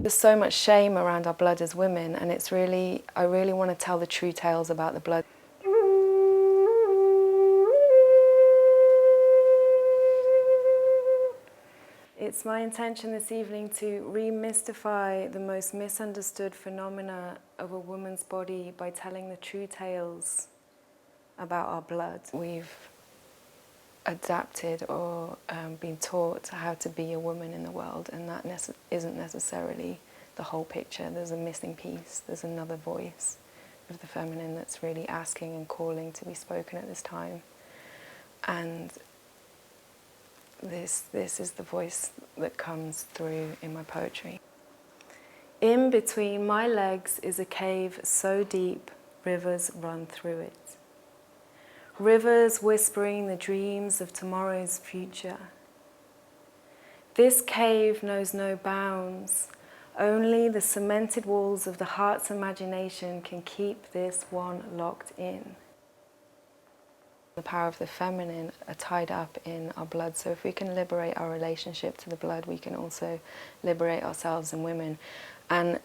There's so much shame around our blood as women, and I really want to tell the true tales about the blood. It's my intention this evening to re-mystify the most misunderstood phenomena of a woman's body by telling the true tales about our blood. We've adapted or been taught how to be a woman in the world, and that isn't necessarily the whole picture. There's a missing piece. There's another voice of the feminine that's really asking and calling to be spoken at this time. And this is the voice that comes through in my poetry. In between my legs is a cave so deep, rivers run through it. Rivers whispering the dreams of tomorrow's future. This cave knows no bounds. Only the cemented walls of the heart's imagination can keep this one locked in. The power of the feminine are tied up in our blood, so if we can liberate our relationship to the blood, we can also liberate ourselves and women. And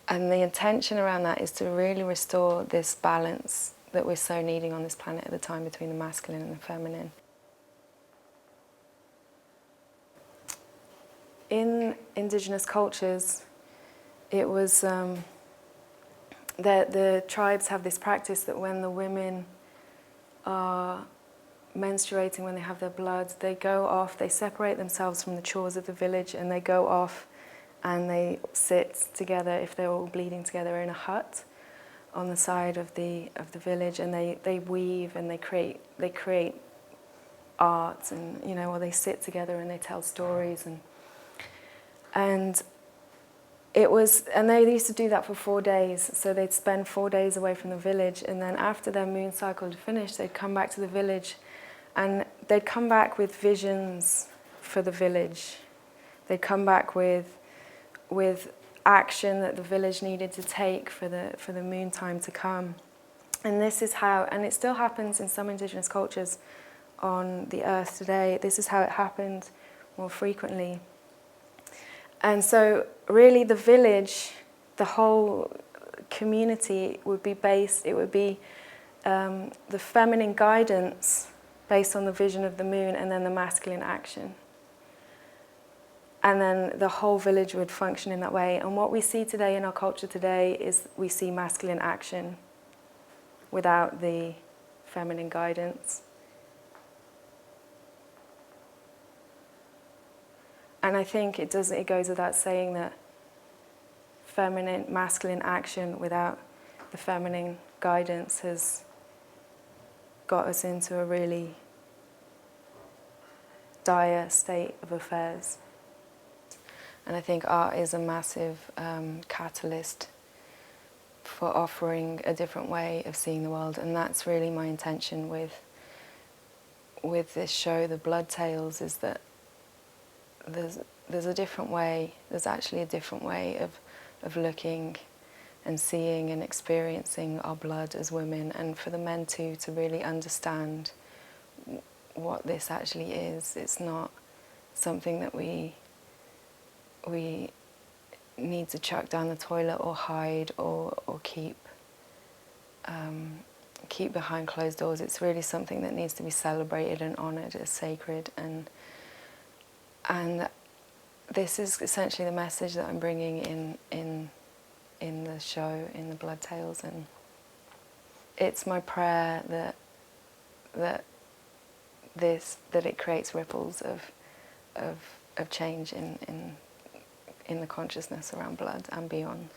the intention around that is to really restore this balance that we're so needing on this planet at the time between the masculine and the feminine. In indigenous cultures, it was the tribes have this practice that when the women are menstruating, when they have their blood, they go off, they separate themselves from the chores of the village, and they go off and they sit together, if they're all bleeding together, in a hut on the side of the village, and they weave and they create art, and or they sit together and they tell stories, and they used to do that for 4 days. So they'd spend 4 days away from the village, and then after their moon cycle had finished, they'd come back to the village, and they'd come back with visions for the village. They'd come back with action that the village needed to take for the moon time to come. And this is how, and it still happens in some indigenous cultures on the earth today, this is how it happened more frequently. And so really the village, the whole community would be based, it would be the feminine guidance based on the vision of the moon, and then the masculine action. And then the whole village would function in that way. And what we see today in our culture today is we see masculine action without the feminine guidance. And I think it goes without saying that masculine action without the feminine guidance has got us into a really dire state of affairs. And I think art is a massive catalyst for offering a different way of seeing the world, and that's really my intention with this show, The Blood Tales, is that there's a different way, there's actually a different way of looking and seeing and experiencing our blood as women, and for the men too, to really understand what this actually is. It's not something that we need to chuck down the toilet or hide or keep behind closed doors. It's really something that needs to be celebrated and honoured as sacred, and this is essentially the message that I'm bringing in the show, in The Blood Tales, and it's my prayer that it creates ripples of change in the consciousness around blood and beyond.